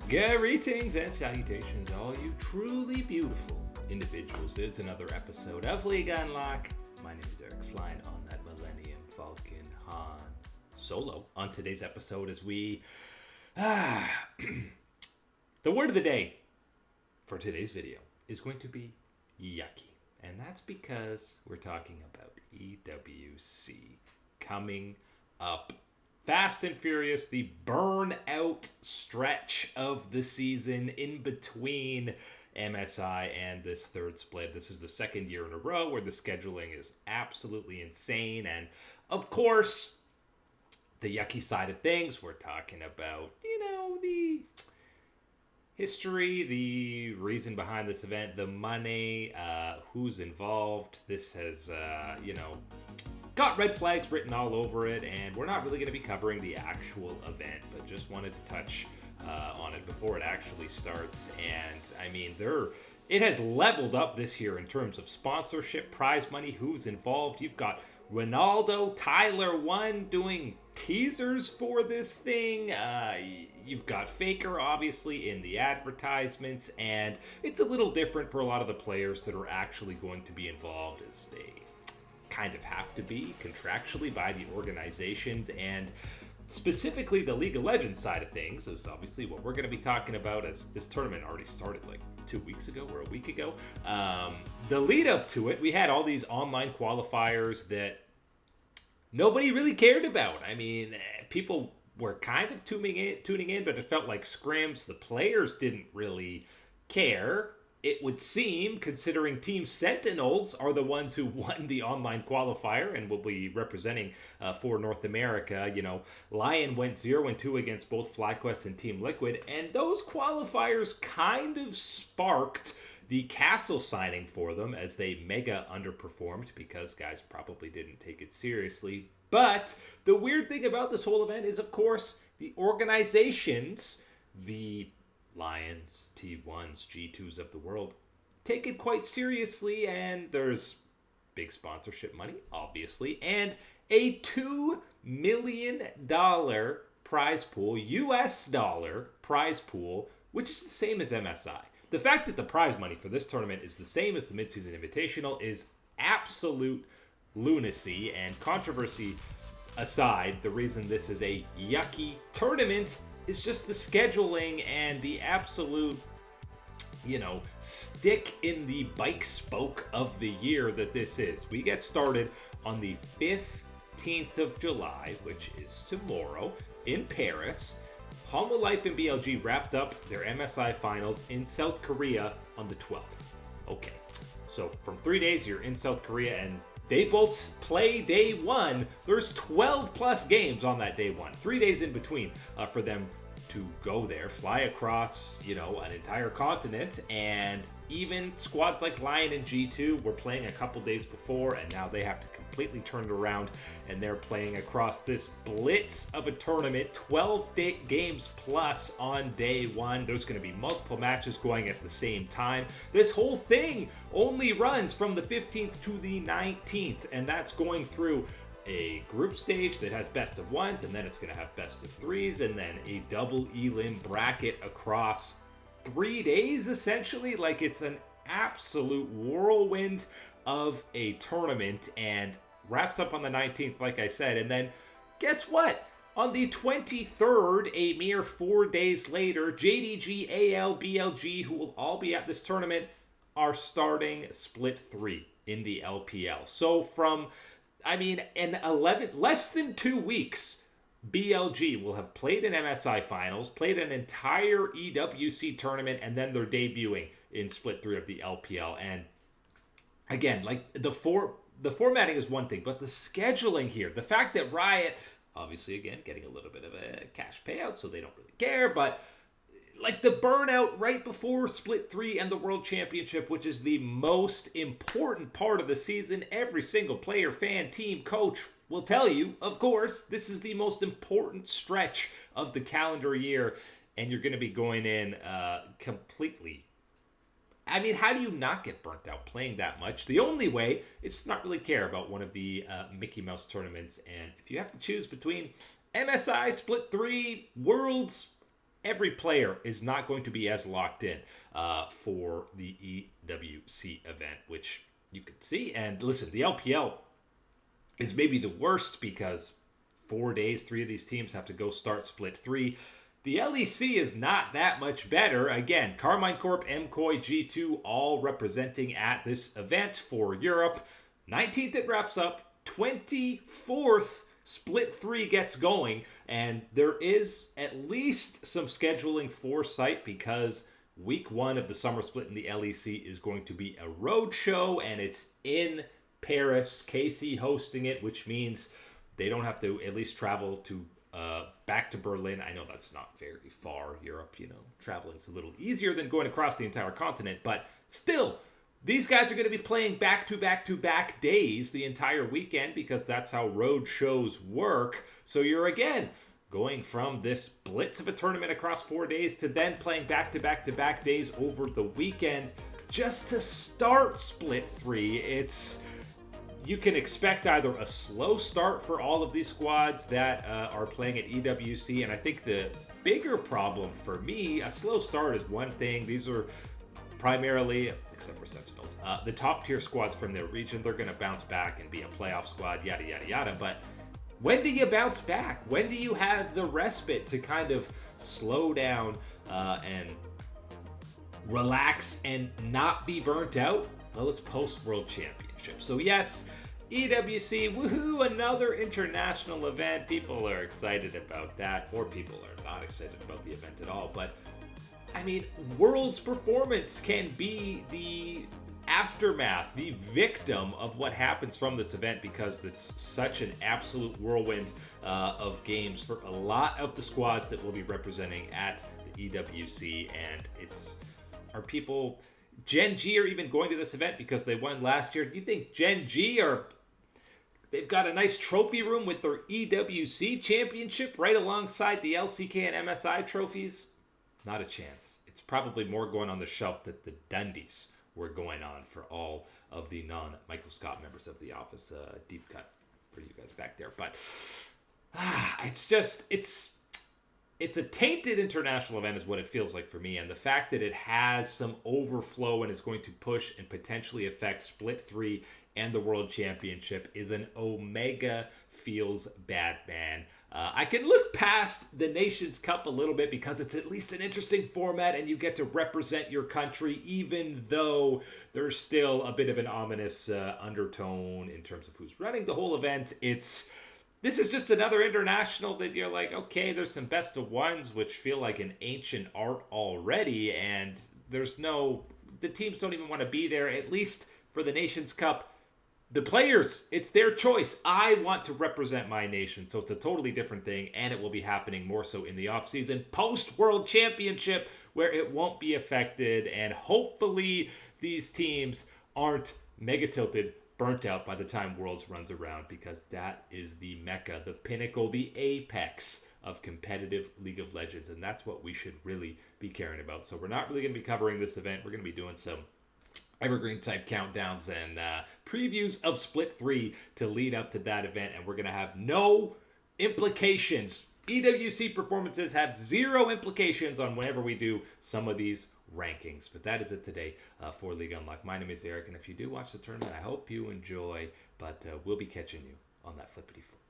Greetings and salutations, all you truly beautiful individuals. It's another episode of Liga Unlock. My name is Eric, flying on that Millennium Falcon Han Solo. On today's episode, as we... the word of the day for today's video is going to be yucky. And that's because we're talking about EWC coming up. Fast and Furious, the burnout stretch of the season in between MSI and this third split. This is the second year in a row where the scheduling is absolutely insane. And of course, the yucky side of things, we're talking about, the history, the reason behind this event, the money, who's involved. This has, got red flags written all over it, and we're not really going to be covering the actual event, but just wanted to touch on it before it actually starts. And I mean, it has leveled up this year in terms of sponsorship, prize money, who's involved. You've got Ronaldo, Tyler One doing teasers for this thing. You've got Faker, obviously, in the advertisements, and it's a little different for a lot of the players that are actually going to be involved, as they kind of have to be contractually by the organizations. And specifically the League of Legends side of things is obviously what we're going to be talking about, as this tournament already started like 2 weeks ago or a week ago. The lead up to it, we had all these online qualifiers that nobody really cared about. I mean, people were kind of tuning in, but it felt like scrims. The players didn't really care, it would seem, considering Team Sentinels are the ones who won the online qualifier and will be representing for North America. Lion went 0-2 against both FlyQuest and Team Liquid, and those qualifiers kind of sparked the Castle signing for them, as they mega underperformed because guys probably didn't take it seriously. But the weird thing about this whole event is, of course, the organizations, the Lions, T1s, G2s of the world, take it quite seriously, and there's big sponsorship money, obviously, and a $2 million prize pool, US dollar prize pool, which is the same as MSI. The fact that the prize money for this tournament is the same as the midseason invitational is absolute lunacy, and controversy aside, the reason this is a yucky tournament is just the scheduling and the absolute, stick in the bike spoke of the year that this is. We get started on the 15th of July, which is tomorrow, in Paris. Humble Life and BLG wrapped up their MSI finals in South Korea on the 12th. Okay, so from 3 days, you're in South Korea, and they both play day one. There's 12 plus games on that day one. 3 days in between for them to go there, fly across, an entire continent. And even squads like Lion and G2 were playing a couple days before, and now they have to completely turn it around, and they're playing across this blitz of a tournament, 12 games plus on day one. There's going to be multiple matches going at the same time. This whole thing only runs from the 15th to the 19th, and that's going through a group stage that has best of ones, and then it's going to have best of threes, and then a double elim bracket across 3 days, essentially. Like, it's an absolute whirlwind of a tournament, and wraps up on the 19th, like I said. And then guess what? On the 23rd, a mere 4 days later, JDG, AL, BLG, who will all be at this tournament, are starting Split 3 in the LPL. So from, in less than 2 weeks, BLG will have played an MSI Finals, played an entire EWC tournament, and then they're debuting in Split 3 of the LPL. And again, like, the formatting is one thing, but the scheduling here, the fact that Riot, obviously, again, getting a little bit of a cash payout, so they don't really care, but like the burnout right before Split 3 and the World Championship, which is the most important part of the season. Every single player, fan, team, coach will tell you, of course, this is the most important stretch of the calendar year, and you're going to be going in completely. I mean, how do you not get burnt out playing that much? The only way is to not really care about one of the Mickey Mouse tournaments, and if you have to choose between MSI, Split 3, Worlds, every player is not going to be as locked in for the EWC event, which you can see. And listen, the LPL is maybe the worst because 4 days, 3 of these teams have to go start split 3. The LEC is not that much better. Again, Carmine Corp, MCOY, G2 all representing at this event for Europe. 19th it wraps up. 24th split 3 gets going. And there is at least some scheduling foresight because week 1 of the summer split in the LEC is going to be a road show, and it's in Paris. KC hosting it, which means they don't have to at least travel to back to Berlin. I know that's not very far. Europe, traveling's a little easier than going across the entire continent, but still, these guys are going to be playing back-to-back-to-back days the entire weekend because that's how road shows work. So you're, again, going from this blitz of a tournament across 4 days to then playing back-to-back-to-back days over the weekend just to start split 3. You can expect either a slow start for all of these squads that are playing at EWC, and I think the bigger problem for me, a slow start is one thing. These are primarily, except for Sentinels, the top tier squads from their region. They're going to bounce back and be a playoff squad, yada, yada, yada. But when do you bounce back? When do you have the respite to kind of slow down and relax and not be burnt out? Well, it's post-World Championship. So yes, EWC, woohoo, another international event. People are excited about that. Or people are not excited about the event at all. But, I mean, World's performance can be the aftermath, the victim of what happens from this event because it's such an absolute whirlwind of games for a lot of the squads that will be representing at the EWC. And are people... Gen G are even going to this event because they won last year. Do you think Gen G they've got a nice trophy room with their EWC championship right alongside the LCK and MSI trophies? Not a chance. It's probably more going on the shelf that the Dundies were going on for all of the non-Michael Scott members of the office. Deep cut for you guys back there. But it's a tainted international event is what it feels like for me. And the fact that it has some overflow and is going to push and potentially affect Split 3 and the World Championship is an Omega feels bad, man. I can look past the Nations Cup a little bit because it's at least an interesting format and you get to represent your country, even though there's still a bit of an ominous undertone in terms of who's running the whole event. This is just another international that you're like, okay, there's some best of ones, which feel like an ancient art already, and the teams don't even want to be there, at least for the Nations Cup. The players, it's their choice. I want to represent my nation, so it's a totally different thing, and it will be happening more so in the offseason, post-World Championship, where it won't be affected, and hopefully these teams aren't mega tilted, burnt out by the time Worlds runs around, because that is the mecca, the pinnacle, the apex of competitive League of Legends, and that's what we should really be caring about. So we're not really going to be covering this event. We're going to be doing some evergreen type countdowns and previews of Split 3 to lead up to that event, and we're going to have no implications. EWC performances have zero implications on whenever we do some of these rankings. But that is it today for League Unlocked. My name is Eric, and if you do watch the tournament, I hope you enjoy, but we'll be catching you on that flippity flip.